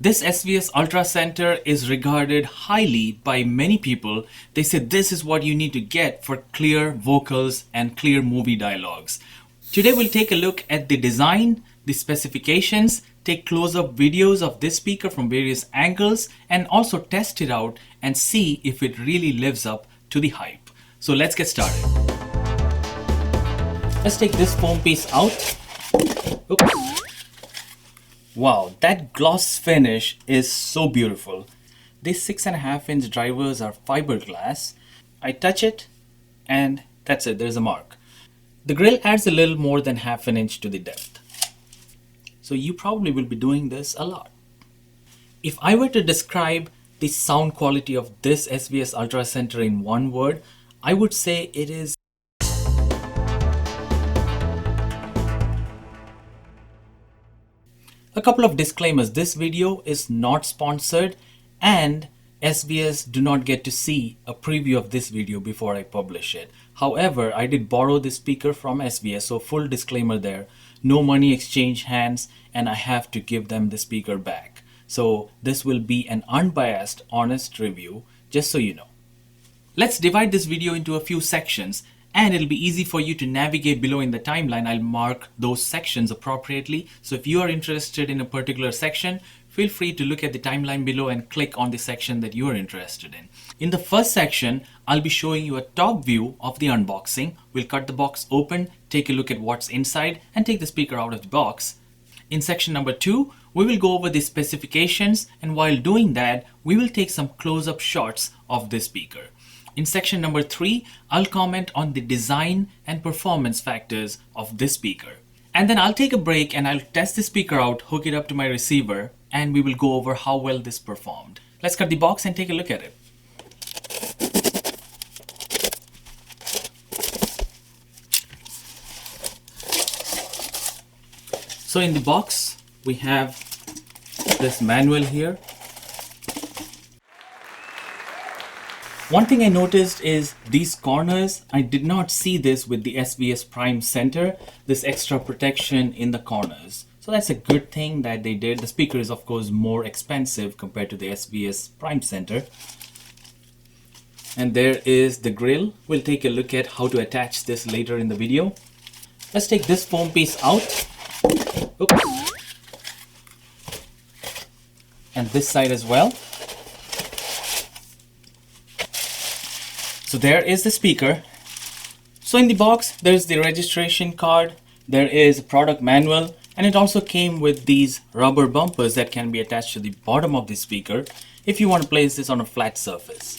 This SVS Ultra Center is regarded highly by many people. They say this is what you need to get for clear vocals and clear movie dialogues. Today we'll take a look at the design, the specifications, take close-up videos of this speaker from various angles, and also test it out and see if it really lives up to the hype. So let's get started. Let's take this foam piece out. Oops. Wow, that gloss finish is so beautiful. These 6.5-inch drivers are fiberglass. I touch it and that's it, there's a mark. The grill adds a little more than half an inch to the depth. So you probably will be doing this a lot. If I were to describe the sound quality of this SVS Ultra Center in one word, I would say it is a couple of disclaimers. This video is not sponsored and SVS do not get to see a preview of this video before I publish it. However, I did borrow this speaker from SVS, so full disclaimer there. No money exchange hands and I have to give them the speaker back. So this will be an unbiased, honest review, just so you know. Let's divide this video into a few sections and it'll be easy for you to navigate below in the timeline. I'll mark those sections appropriately. So if you are interested in a particular section, feel free to look at the timeline below and click on the section that you are interested in. In the first section, I'll be showing you a top view of the unboxing. We'll cut the box open, take a look at what's inside, and take the speaker out of the box. In section number 2, we will go over the specifications, and while doing that, we will take some close-up shots of this speaker. In section number 3, I'll comment on the design and performance factors of this speaker. And then I'll take a break and I'll test the speaker out, hook it up to my receiver, and we will go over how well this performed. Let's cut the box and take a look at it. So in the box, we have this manual here. One thing I noticed is these corners. I did not see this with the SVS Prime Center, this extra protection in the corners. So that's a good thing that they did. The speaker is of course more expensive compared to the SVS Prime Center. And there is the grill. We'll take a look at how to attach this later in the video. Let's take this foam piece out. Oops. And this side as well. So there is the speaker. So in the box, there's the registration card, there is a product manual, and it also came with these rubber bumpers that can be attached to the bottom of the speaker if you want to place this on a flat surface.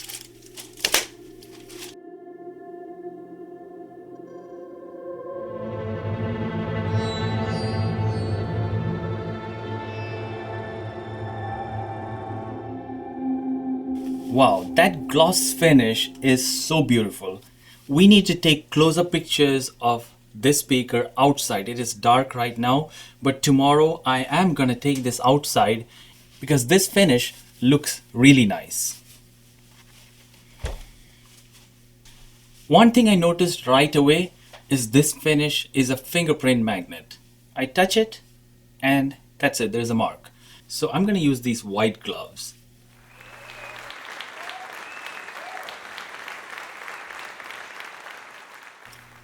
Wow, that gloss finish is so beautiful. We need to take close-up pictures of this speaker outside. It is dark right now, but tomorrow I am gonna take this outside because this finish looks really nice. One thing I noticed right away is this finish is a fingerprint magnet. I touch it and that's it, there's a mark. So I'm gonna use these white gloves.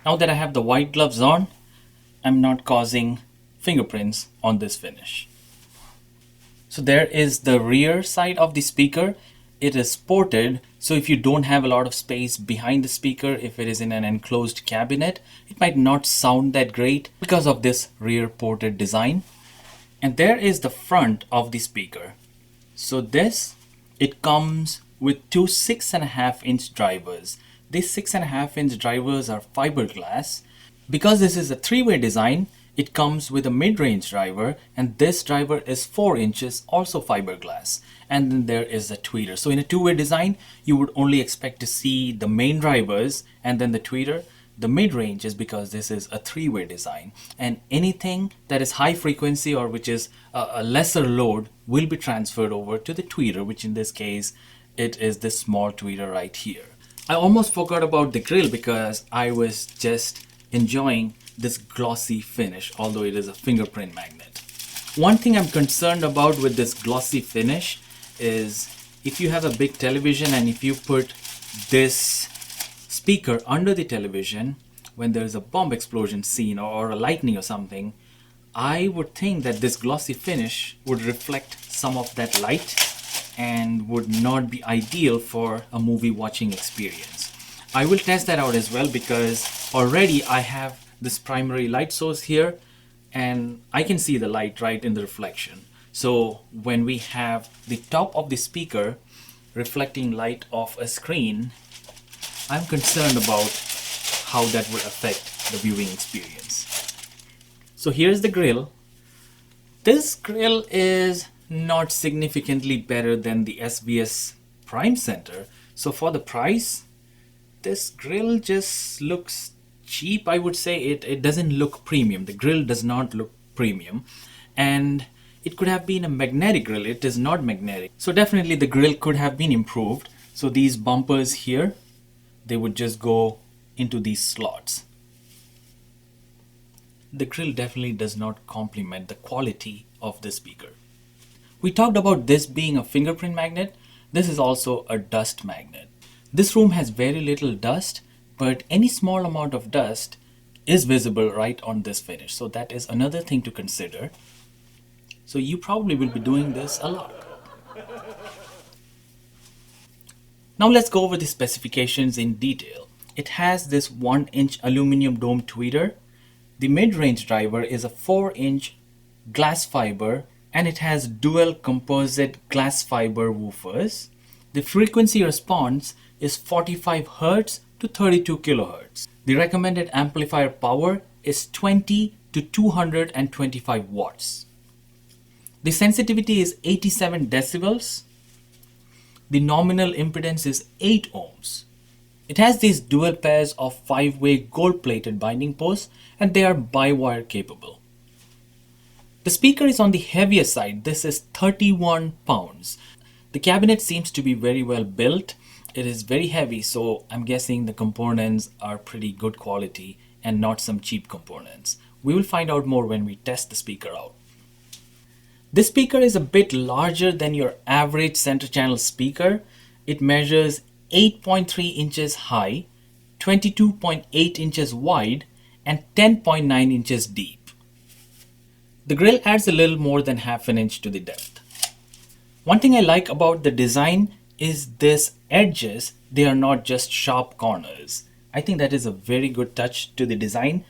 Now that I have the white gloves on, I'm not causing fingerprints on this finish. So there is the rear side of the speaker. It is ported, so if you don't have a lot of space behind the speaker, if it is in an enclosed cabinet, it might not sound that great because of this rear ported design. And there is the front of the speaker. So it comes with two 6.5-inch drivers. These 6.5-inch drivers are fiberglass. Because this is a three-way design, it comes with a mid-range driver, and this driver is 4 inches, also fiberglass. And then there is a tweeter. So in a two-way design, you would only expect to see the main drivers and then the tweeter. The mid-range is because this is a three-way design, and anything that is high frequency or which is a lesser load will be transferred over to the tweeter, which in this case, it is this small tweeter right here. I almost forgot about the grill because I was just enjoying this glossy finish, although it is a fingerprint magnet. One thing I'm concerned about with this glossy finish is if you have a big television and if you put this speaker under the television when there's a bomb explosion scene or a lightning or something, I would think that this glossy finish would reflect some of that light and would not be ideal for a movie watching experience. I will test that out as well because already I have this primary light source here and I can see the light right in the reflection. So when we have the top of the speaker reflecting light off a screen, I'm concerned about how that will affect the viewing experience. So here's the Grille. This Grille is not significantly better than the SVS Prime Center. So for the price, this Grille just looks cheap. I would say it doesn't look premium. The Grille does not look premium. And it could have been a magnetic Grille. It is not magnetic. So definitely the Grille could have been improved. So these bumpers here, they would just go into these slots. The Grille definitely does not complement the quality of the speaker. We talked about this being a fingerprint magnet. This is also a dust magnet. This room has very little dust, but any small amount of dust is visible right on this finish. So that is another thing to consider. So you probably will be doing this a lot. Now let's go over the specifications in detail. It has this 1-inch aluminum dome tweeter. The mid-range driver is a 4-inch glass fiber and it has dual composite glass fiber woofers. The frequency response is 45 Hz to 32 kHz. The recommended amplifier power is 20 to 225 watts. The sensitivity is 87 decibels. The nominal impedance is 8 ohms. It has these dual pairs of 5-way gold-plated binding posts and they are by-wire capable. The speaker is on the heavier side. This is 31 pounds. The cabinet seems to be very well built. It is very heavy, so I'm guessing the components are pretty good quality and not some cheap components. We will find out more when we test the speaker out. This speaker is a bit larger than your average center channel speaker. It measures 8.3 inches high, 22.8 inches wide, and 10.9 inches deep. The Grille adds a little more than half an inch to the depth. One thing I like about the design is these edges. They are not just sharp corners. I think that is a very good touch to the design.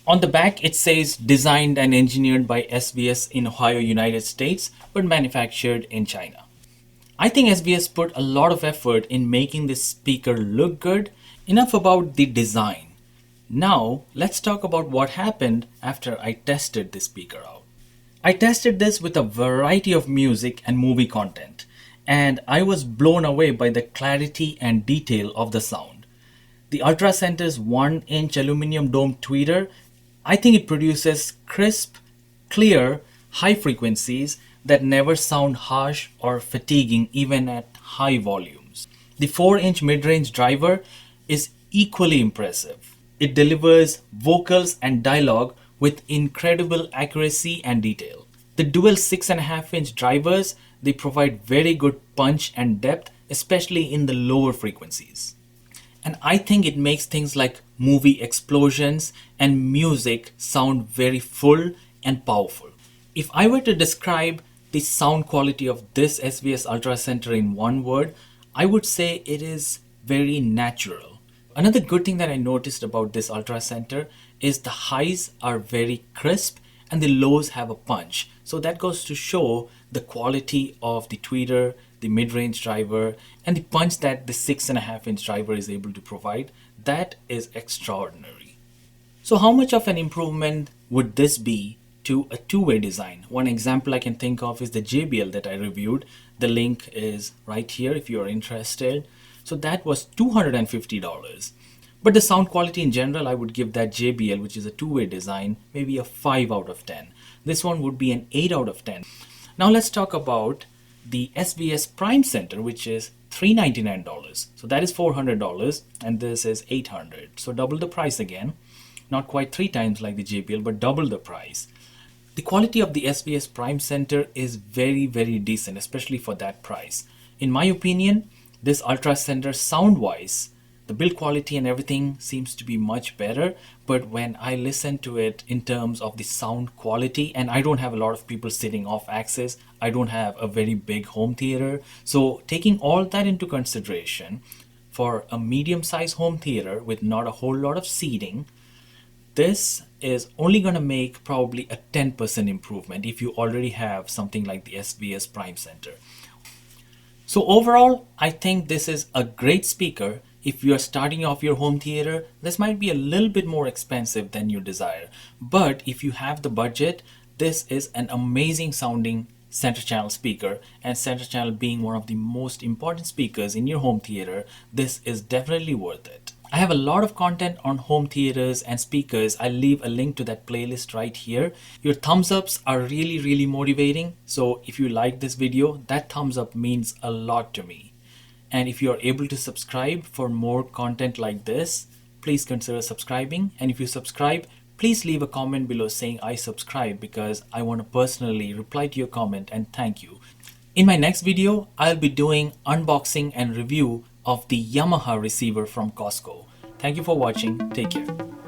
On the back it says designed and engineered by SVS in Ohio, United States, but manufactured in China. I think SVS put a lot of effort in making this speaker look good. Enough about the design. Now let's talk about what happened after I tested this speaker out. I tested this with a variety of music and movie content, and I was blown away by the clarity and detail of the sound. The Ultra Center's 1-inch aluminum dome tweeter, I think it produces crisp, clear, high frequencies that never sound harsh or fatiguing even at high volumes. The 4-inch mid-range driver is equally impressive. It delivers vocals and dialogue with incredible accuracy and detail. The dual 6.5-inch drivers, they provide very good punch and depth, especially in the lower frequencies. And I think it makes things like movie explosions and music sound very full and powerful. If I were to describe the sound quality of this SVS Ultra Center in one word, I would say it is very natural. Another good thing that I noticed about this Ultra Center is the highs are very crisp and the lows have a punch. So that goes to show the quality of the tweeter, the mid-range driver, and the punch that the 6.5-inch driver is able to provide. That is extraordinary. So how much of an improvement would this be to a two-way design? One example I can think of is the JBL that I reviewed. The link is right here if you are interested. So that was $250. But the sound quality in general, I would give that JBL, which is a two-way design, maybe a 5 out of 10. This one would be an 8 out of 10. Now let's talk about the SVS Prime Center, which is $399. So that is $400 and this is $800. So double the price again. Not quite 3 times like the JBL, but double the price. The quality of the SVS Prime Center is very, very decent, especially for that price. In my opinion, this Ultra Center sound-wise, the build quality and everything seems to be much better, but when I listen to it in terms of the sound quality, and I don't have a lot of people sitting off axis, I don't have a very big home theater, so taking all that into consideration, for a medium-sized home theater with not a whole lot of seating, this is only going to make probably a 10% improvement if you already have something like the SVS Prime Center. So overall, I think this is a great speaker. If you are starting off your home theater, this might be a little bit more expensive than you desire. But if you have the budget, this is an amazing sounding center channel speaker, and center channel being one of the most important speakers in your home theater, this is definitely worth it. I have a lot of content on home theaters and speakers. I'll leave a link to that playlist right here. Your thumbs ups are really, really motivating. So if you like this video, that thumbs up means a lot to me. And if you are able to subscribe for more content like this, please consider subscribing. And if you subscribe, please leave a comment below saying I subscribe, because I want to personally reply to your comment and thank you. In my next video, I'll be doing unboxing and review of the Yamaha receiver from Costco. Thank you for watching. Take care.